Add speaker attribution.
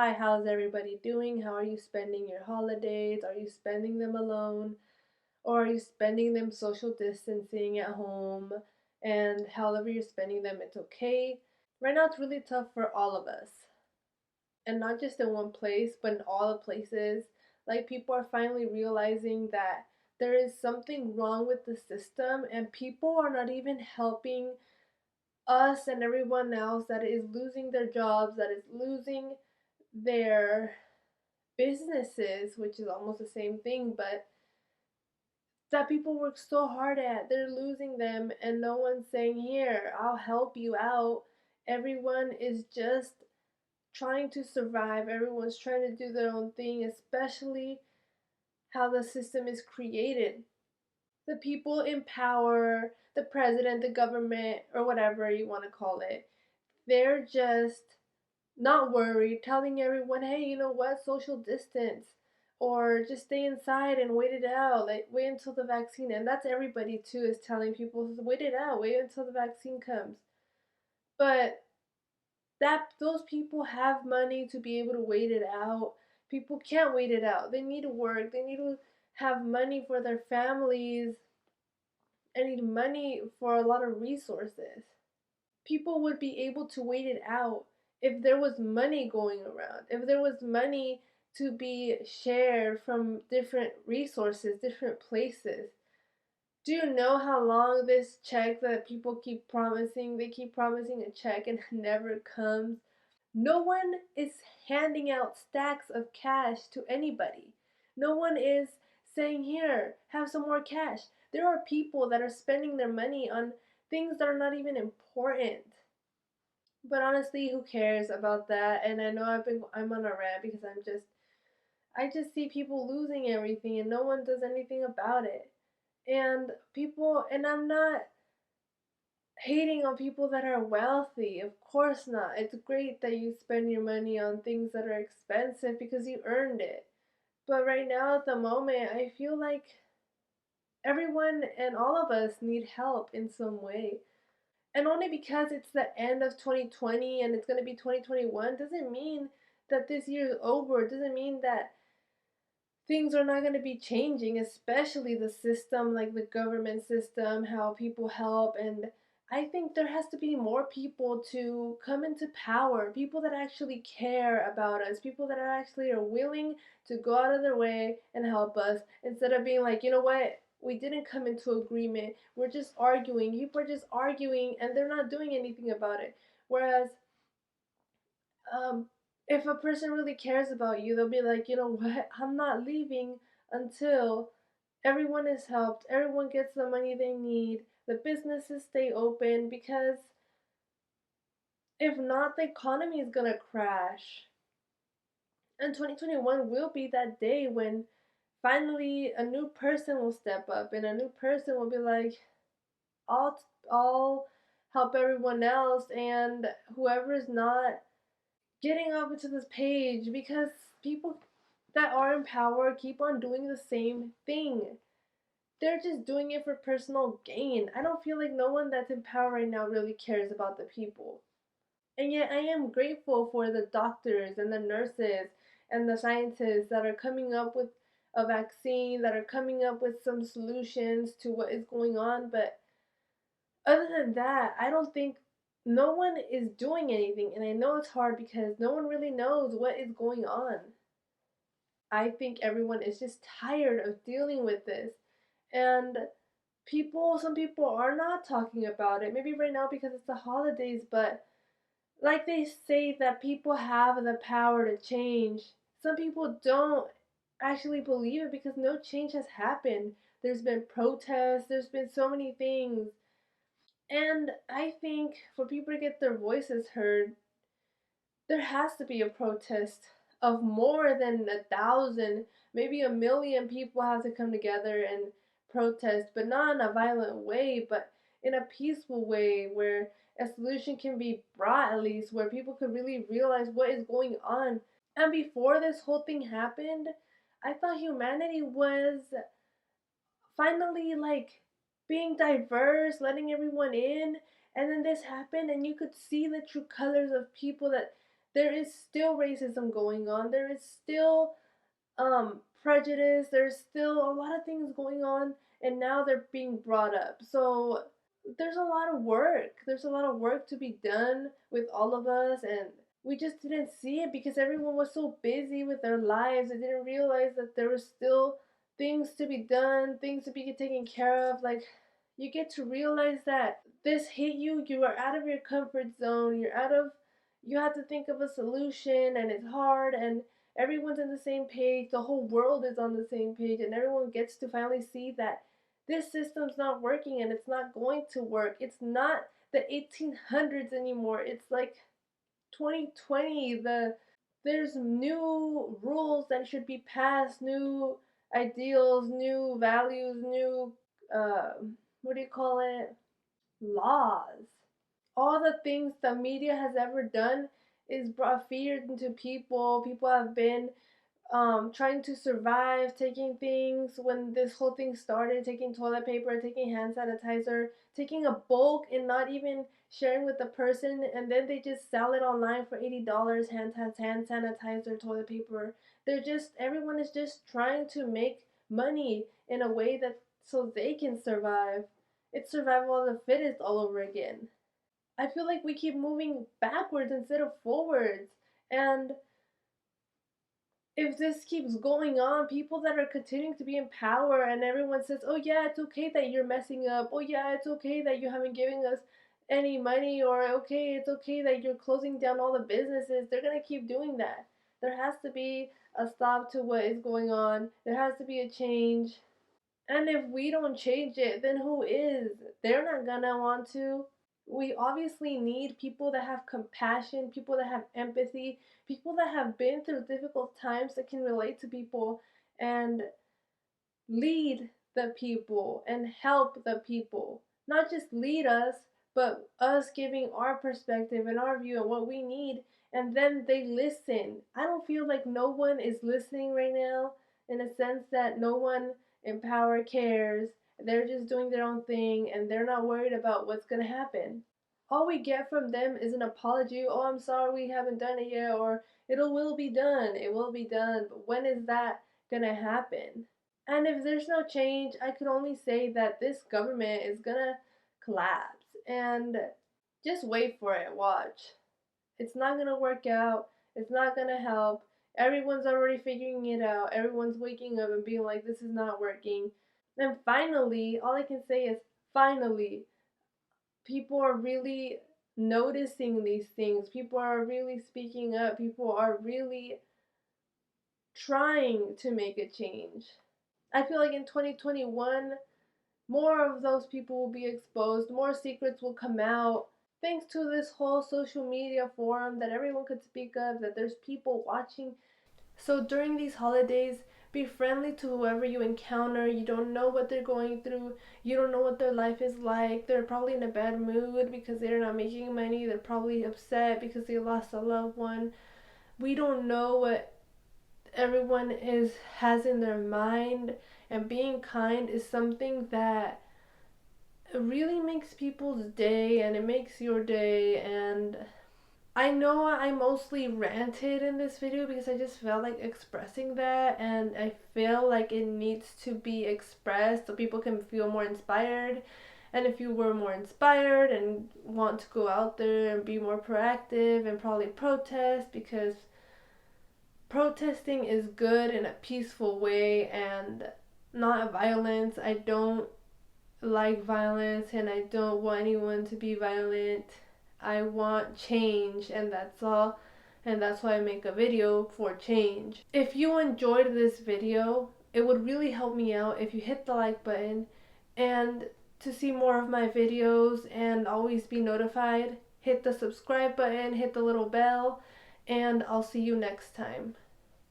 Speaker 1: Hi, how's everybody doing? How are you spending your holidays? Are you spending them alone? Or are you spending them social distancing at home? And however you're spending them, it's okay. Right now, it's really tough for all of us. And not just in one place, but in all the places. Like, people are finally realizing that there is something wrong with the system, and people are not even helping us and everyone else that is losing their jobs, that is losing their businesses, which is almost the same thing, but that people work so hard at, they're losing them, and no one's saying, here, I'll help you out. Everyone is just trying to survive, everyone's trying to do their own thing, especially how the system is created. The people in power, the president, the government, or whatever you want to call it, they're just not worried, telling everyone, hey, you know what, social distance, or just stay inside and wait it out, like wait until the vaccine. And that's everybody too, is telling people, wait it out, wait until the vaccine comes. But that those people have money to be able to wait it out. People can't wait it out. They need to work. They need to have money for their families and need money for a lot of resources. People would be able to wait it out if there was money going around, if there was money to be shared from different resources, different places. Do you know how long this check that people keep promising? They keep promising a check and it never comes. No one is handing out stacks of cash to anybody. No one is saying, here, have some more cash. There are people that are spending their money on things that are not even important. But honestly, who cares about that? And I know I'm on a rant because I just see people losing everything and no one does anything about it. And I'm not hating on people that are wealthy. Of course not. It's great that you spend your money on things that are expensive because you earned it. But right now at the moment, I feel like everyone and all of us need help in some way. And only because it's the end of 2020 and it's going to be 2021 doesn't mean that this year is over. It doesn't mean that things are not going to be changing, especially the system, like the government system, how people help. And I think there has to be more people to come into power, people that actually care about us, people that actually are willing to go out of their way and help us, instead of being like, you know what, we didn't come into agreement, we're just arguing. People are just arguing and they're not doing anything about it. Whereas um, if a person really cares about you, they'll be like, you know what, I'm not leaving until everyone is helped, everyone gets the money they need, the businesses stay open, because if not, the economy is gonna crash. And 2021 will be that day when finally a new person will step up and a new person will be like, I'll help everyone else, and whoever is not getting up into this page, because people that are in power keep on doing the same thing. They're just doing it for personal gain. I don't feel like no one that's in power right now really cares about the people. And yet I am grateful for the doctors and the nurses and the scientists that are coming up with a vaccine, that are coming up with some solutions to what is going on. But other than that, I don't think no one is doing anything. And I know it's hard because no one really knows what is going on. I think everyone is just tired of dealing with this. And some people are not talking about it. Maybe right now because it's the holidays, but like they say that people have the power to change, some people don't actually believe it because no change has happened. There's been protests, there's been so many things. And I think for people to get their voices heard, there has to be a protest of more than 1,000, maybe 1,000,000 people have to come together and protest, but not in a violent way, but in a peaceful way where a solution can be brought, at least where people could really realize what is going on. And before this whole thing happened, I thought humanity was finally like being diverse, letting everyone in, and then this happened, and you could see the true colors of people, that there is still racism going on. There is still prejudice. There's still a lot of things going on, and now they're being brought up. So there's a lot of work. There's a lot of work to be done with all of us, and we just didn't see it because everyone was so busy with their lives. They didn't realize that there was still things to be done, things to be taken care of. Like, you get to realize that this hit you, you are out of your comfort zone, you have to think of a solution, and it's hard, and everyone's on the same page, the whole world is on the same page, and everyone gets to finally see that this system's not working and it's not going to work. It's not the 1800s anymore. It's like 2020. There's new rules that should be passed, new ideals, new values, new uh, what do you call it? Laws. All the things the media has ever done is brought fear into people. People have been trying to survive, taking things when this whole thing started, taking toilet paper, taking hand sanitizer, taking a bulk and not even sharing with the person, and then they just sell it online for $80. Hand sanitizer, toilet paper. Everyone is just trying to make money in a way that so they can survive. It's survival of the fittest all over again. I feel like we keep moving backwards instead of forwards. And if this keeps going on, people that are continuing to be in power and everyone says, oh yeah, it's okay that you're messing up. Oh yeah, it's okay that you haven't given us any money, or okay, it's okay that you're closing down all the businesses. They're going to keep doing that. There has to be a stop to what is going on. There has to be a change. And if we don't change it, then who is? They're not going to want to. We obviously need people that have compassion, people that have empathy, people that have been through difficult times that can relate to people and lead the people and help the people. Not just lead us, but us giving our perspective and our view and what we need, and then they listen. I don't feel like no one is listening right now, in a sense that no one in power cares. They're just doing their own thing and they're not worried about what's going to happen. All we get from them is an apology. Oh, I'm sorry we haven't done it yet, or it will be done. It will be done. But when is that going to happen? And if there's no change, I can only say that this government is gonna collapse. And just wait for it, watch. It's not gonna work out, it's not gonna help. Everyone's already figuring it out. Everyone's waking up and being like, this is not working. And finally, all I can say is finally, people are really noticing these things. People are really speaking up. People are really trying to make a change. I feel like in 2021, more of those people will be exposed, more secrets will come out. Thanks to this whole social media forum that everyone could speak of, that there's people watching. So during these holidays, be friendly to whoever you encounter. You don't know what they're going through. You don't know what their life is like. They're probably in a bad mood because they're not making money. They're probably upset because they lost a loved one. We don't know what everyone is has in their mind, and being kind is something that really makes people's day, and it makes your day. And I know I mostly ranted in this video because I just felt like expressing that, and I feel like it needs to be expressed so people can feel more inspired. And if you were more inspired and want to go out there and be more proactive and probably protest, because protesting is good in a peaceful way and not violence. I don't like violence and I don't want anyone to be violent. I want change, and that's all. And that's why I make a video for change. If you enjoyed this video, it would really help me out if you hit the like button. And to see more of my videos and always be notified, hit the subscribe button, hit the little bell, and I'll see you next time.